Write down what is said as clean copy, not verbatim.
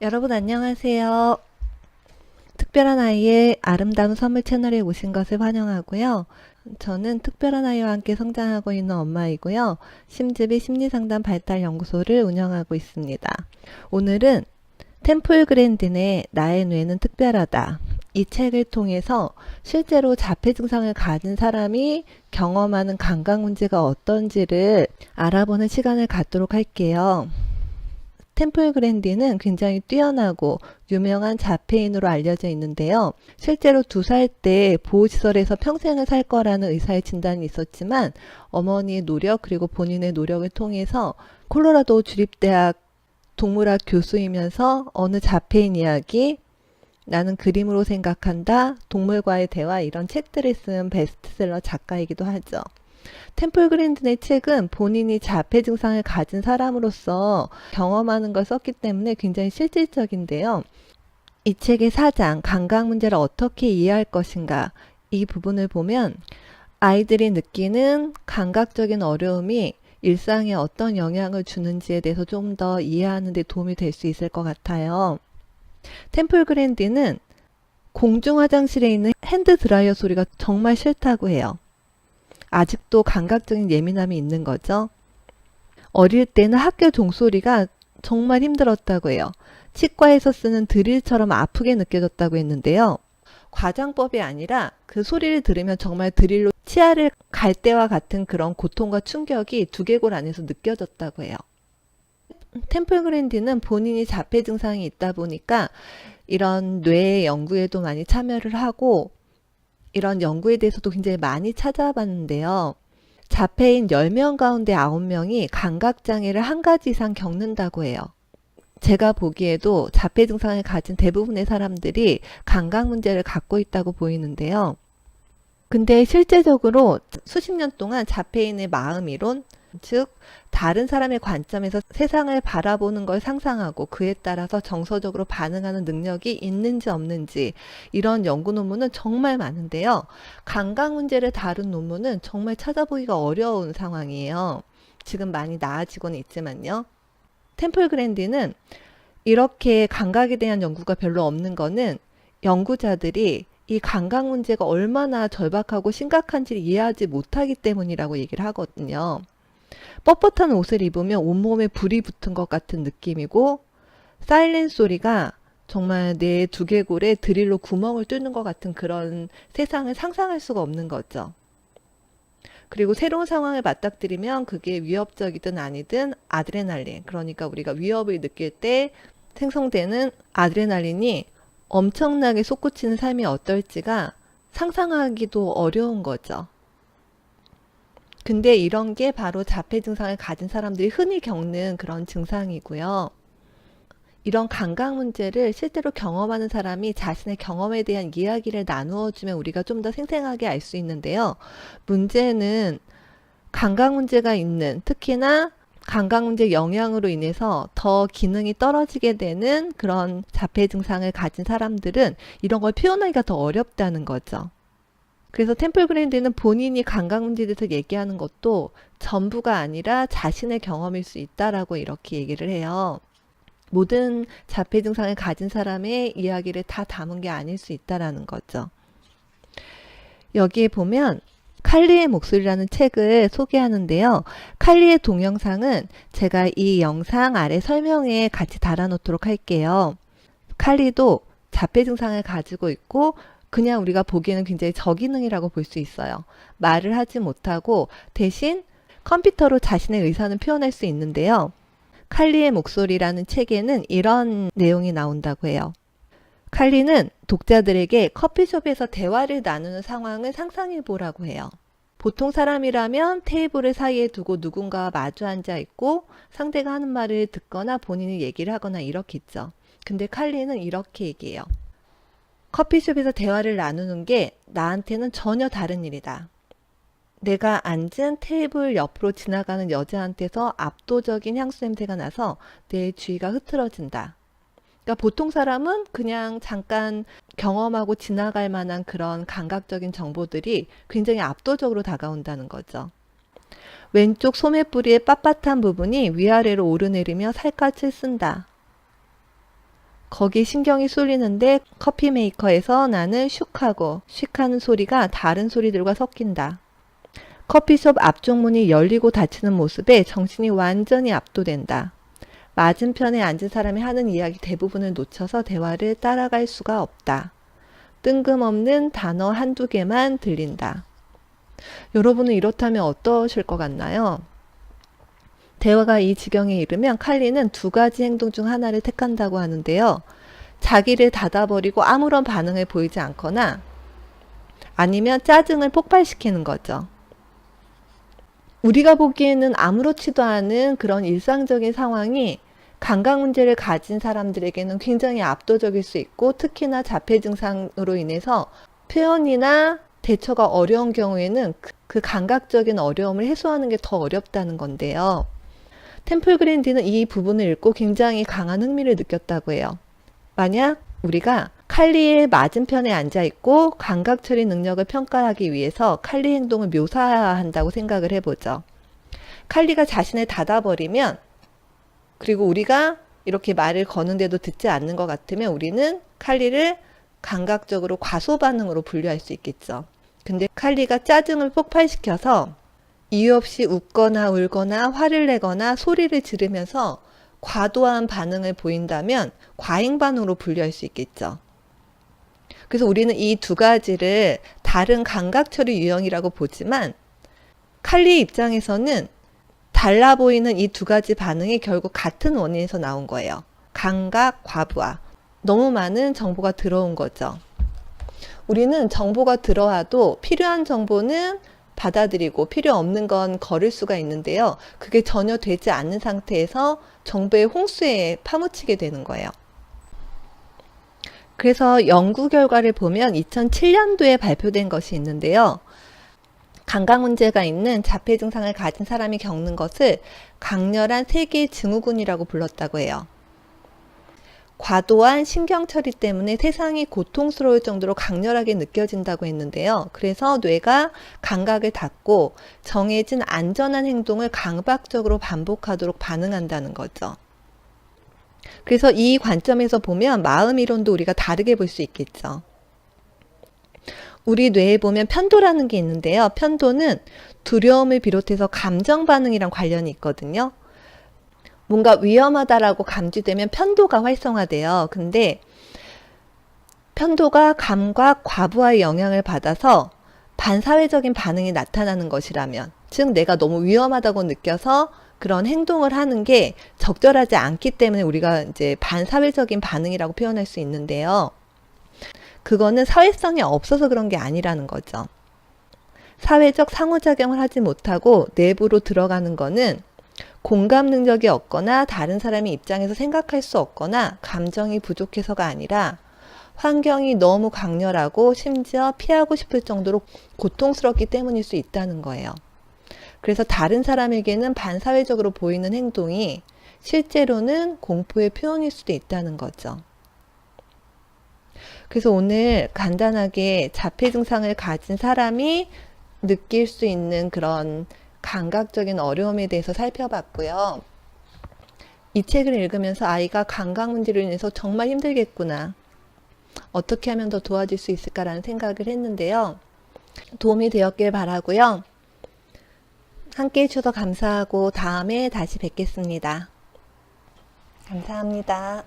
여러분 안녕하세요. 특별한 아이의 아름다운 선물 채널에 오신 것을 환영하고요. 저는 특별한 아이와 함께 성장하고 있는 엄마이고요. 심즈비 심리상담 발달연구소를 운영하고 있습니다. 오늘은 템플 그랜딘의 나의 뇌는 특별하다. 이 책을 통해서 실제로 자폐 증상을 가진 사람이 경험하는 감각 문제가 어떤지를 알아보는 시간을 갖도록 할게요. 템플 그랜디는 굉장히 뛰어나고 유명한 자폐인으로 알려져 있는데요. 실제로 2살 때 보호시설에서 평생을 살 거라는 의사의 진단이 있었지만 어머니의 노력 그리고 본인의 노력을 통해서 콜로라도 주립대학 동물학 교수이면서 어느 자폐인 이야기, 나는 그림으로 생각한다, 동물과의 대화 이런 책들을 쓴 베스트셀러 작가이기도 하죠. 템플 그랜딘의 책은 본인이 자폐 증상을 가진 사람으로서 경험하는 걸 썼기 때문에 굉장히 실질적인데요. 이 책의 4장, 감각 문제를 어떻게 이해할 것인가, 이 부분을 보면 아이들이 느끼는 감각적인 어려움이 일상에 어떤 영향을 주는지에 대해서 좀 더 이해하는 데 도움이 될 수 있을 것 같아요. 템플 그랜딘은 공중 화장실에 있는 핸드 드라이어 소리가 정말 싫다고 해요. 아직도 감각적인 예민함이 있는 거죠. 어릴 때는 학교 종소리가 정말 힘들었다고 해요. 치과에서 쓰는 드릴처럼 아프게 느껴졌다고 했는데요. 과장법이 아니라 그 소리를 들으면 정말 드릴로 치아를 갈 때와 같은 그런 고통과 충격이 두개골 안에서 느껴졌다고 해요. 템플 그랜디는 본인이 자폐 증상이 있다 보니까 이런 뇌 연구에도 많이 참여를 하고 이런 연구에 대해서도 굉장히 많이 찾아봤는데요. 자폐인 10명 가운데 9명이 감각장애를 한 가지 이상 겪는다고 해요. 제가 보기에도 자폐 증상을 가진 대부분의 사람들이 감각 문제를 갖고 있다고 보이는데요. 근데 실제적으로 수십 년 동안 자폐인의 마음 이론, 즉 다른 사람의 관점에서 세상을 바라보는 걸 상상하고 그에 따라서 정서적으로 반응하는 능력이 있는지 없는지 이런 연구 논문은 정말 많은데요. 감각 문제를 다룬 논문은 정말 찾아보기가 어려운 상황이에요. 지금 많이 나아지고는 있지만요. 템플 그랜디는 이렇게 감각에 대한 연구가 별로 없는 거는 연구자들이 이 감각 문제가 얼마나 절박하고 심각한지를 이해하지 못하기 때문이라고 얘기를 하거든요. 뻣뻣한 옷을 입으면 온몸에 불이 붙은 것 같은 느낌이고 사이렌 소리가 정말 내 두개골에 드릴로 구멍을 뚫는 것 같은 그런 세상을 상상할 수가 없는 거죠. 그리고 새로운 상황을 맞닥뜨리면 그게 위협적이든 아니든 아드레날린, 그러니까 우리가 위협을 느낄 때 생성되는 아드레날린이 엄청나게 솟구치는 삶이 어떨지가 상상하기도 어려운 거죠. 근데 이런 게 바로 자폐 증상을 가진 사람들이 흔히 겪는 그런 증상이고요. 이런 감각 문제를 실제로 경험하는 사람이 자신의 경험에 대한 이야기를 나누어 주면 우리가 좀 더 생생하게 알 수 있는데요. 문제는 감각 문제가 있는, 특히나 감각 문제 영향으로 인해서 더 기능이 떨어지게 되는 그런 자폐 증상을 가진 사람들은 이런 걸 표현하기가 더 어렵다는 거죠. 그래서 템플 그랜디는 본인이 감각 문제에 대해서 얘기하는 것도 전부가 아니라 자신의 경험일 수 있다라고 이렇게 얘기를 해요. 모든 자폐 증상을 가진 사람의 이야기를 다 담은 게 아닐 수 있다라는 거죠. 여기에 보면 칼리의 목소리라는 책을 소개하는데요. 칼리의 동영상은 제가 이 영상 아래 설명에 같이 달아놓도록 할게요. 칼리도 자폐 증상을 가지고 있고 그냥 우리가 보기에는 굉장히 저기능이라고 볼 수 있어요. 말을 하지 못하고 대신 컴퓨터로 자신의 의사는 표현할 수 있는데요. 칼리의 목소리라는 책에는 이런 내용이 나온다고 해요. 칼리는 독자들에게 커피숍에서 대화를 나누는 상황을 상상해 보라고 해요. 보통 사람이라면 테이블을 사이에 두고 누군가와 마주 앉아 있고 상대가 하는 말을 듣거나 본인이 얘기를 하거나 이렇겠죠. 근데 칼리는 이렇게 얘기해요. 커피숍에서 대화를 나누는 게 나한테는 전혀 다른 일이다. 내가 앉은 테이블 옆으로 지나가는 여자한테서 압도적인 향수 냄새가 나서 내 주위가 흐트러진다. 그러니까 보통 사람은 그냥 잠깐 경험하고 지나갈 만한 그런 감각적인 정보들이 굉장히 압도적으로 다가온다는 거죠. 왼쪽 소매뿌리의 빳빳한 부분이 위아래로 오르내리며 살갗을 쓴다. 거기에 신경이 쏠리는데 커피 메이커에서 나는 슉하고 슉하는 소리가 다른 소리들과 섞인다. 커피숍 앞쪽 문이 열리고 닫히는 모습에 정신이 완전히 압도된다. 맞은편에 앉은 사람이 하는 이야기 대부분을 놓쳐서 대화를 따라갈 수가 없다. 뜬금없는 단어 한두 개만 들린다. 여러분은 이렇다면 어떠실 것 같나요? 대화가 이 지경에 이르면 칼리는 두 가지 행동 중 하나를 택한다고 하는데요. 자기를 닫아버리고 아무런 반응을 보이지 않거나 아니면 짜증을 폭발시키는 거죠. 우리가 보기에는 아무렇지도 않은 그런 일상적인 상황이 감각 문제를 가진 사람들에게는 굉장히 압도적일 수 있고, 특히나 자폐 증상으로 인해서 표현이나 대처가 어려운 경우에는 그 감각적인 어려움을 해소하는 게 더 어렵다는 건데요. 템플 그랜디는 이 부분을 읽고 굉장히 강한 흥미를 느꼈다고 해요. 만약 우리가 칼리의 맞은편에 앉아있고 감각 처리 능력을 평가하기 위해서 칼리 행동을 묘사한다고 생각을 해보죠. 칼리가 자신을 닫아버리면, 그리고 우리가 이렇게 말을 거는데도 듣지 않는 것 같으면 우리는 칼리를 감각적으로 과소 반응으로 분류할 수 있겠죠. 근데 칼리가 짜증을 폭발시켜서 이유 없이 웃거나 울거나 화를 내거나 소리를 지르면서 과도한 반응을 보인다면 과잉 반응으로 분류할 수 있겠죠. 그래서 우리는 이 두 가지를 다른 감각 처리 유형이라고 보지만, 칼리의 입장에서는 달라 보이는 이 두 가지 반응이 결국 같은 원인에서 나온 거예요. 감각 과부하. 너무 많은 정보가 들어온 거죠. 우리는 정보가 들어와도 필요한 정보는 받아들이고 필요 없는 건 거를 수가 있는데요. 그게 전혀 되지 않는 상태에서 정보의 홍수에 파묻히게 되는 거예요. 그래서 연구 결과를 보면 2007년도에 발표된 것이 있는데요. 감각 문제가 있는 자폐 증상을 가진 사람이 겪는 것을 강렬한 세계 증후군이라고 불렀다고 해요. 과도한 신경 처리 때문에 세상이 고통스러울 정도로 강렬하게 느껴진다고 했는데요. 그래서 뇌가 감각을 닫고 정해진 안전한 행동을 강박적으로 반복하도록 반응한다는 거죠. 그래서 이 관점에서 보면 마음 이론도 우리가 다르게 볼 수 있겠죠. 우리 뇌에 보면 편도라는 게 있는데요. 편도는 두려움을 비롯해서 감정 반응이랑 관련이 있거든요. 뭔가 위험하다라고 감지되면 편도가 활성화돼요. 근데 편도가 감각 과부하의 영향을 받아서 반사회적인 반응이 나타나는 것이라면, 즉 내가 너무 위험하다고 느껴서 그런 행동을 하는 게 적절하지 않기 때문에 우리가 이제 반사회적인 반응이라고 표현할 수 있는데요. 그거는 사회성이 없어서 그런 게 아니라는 거죠. 사회적 상호작용을 하지 못하고 내부로 들어가는 거는 공감 능력이 없거나 다른 사람의 입장에서 생각할 수 없거나 감정이 부족해서가 아니라 환경이 너무 강렬하고 심지어 피하고 싶을 정도로 고통스럽기 때문일 수 있다는 거예요. 그래서 다른 사람에게는 반사회적으로 보이는 행동이 실제로는 공포의 표현일 수도 있다는 거죠. 그래서 오늘 간단하게 자폐 증상을 가진 사람이 느낄 수 있는 그런 감각적인 어려움에 대해서 살펴봤고요. 이 책을 읽으면서 아이가 감각 문제로 인해서 정말 힘들겠구나. 어떻게 하면 더 도와줄 수 있을까라는 생각을 했는데요. 도움이 되었길 바라고요. 함께 해주셔서 감사하고 다음에 다시 뵙겠습니다. 감사합니다.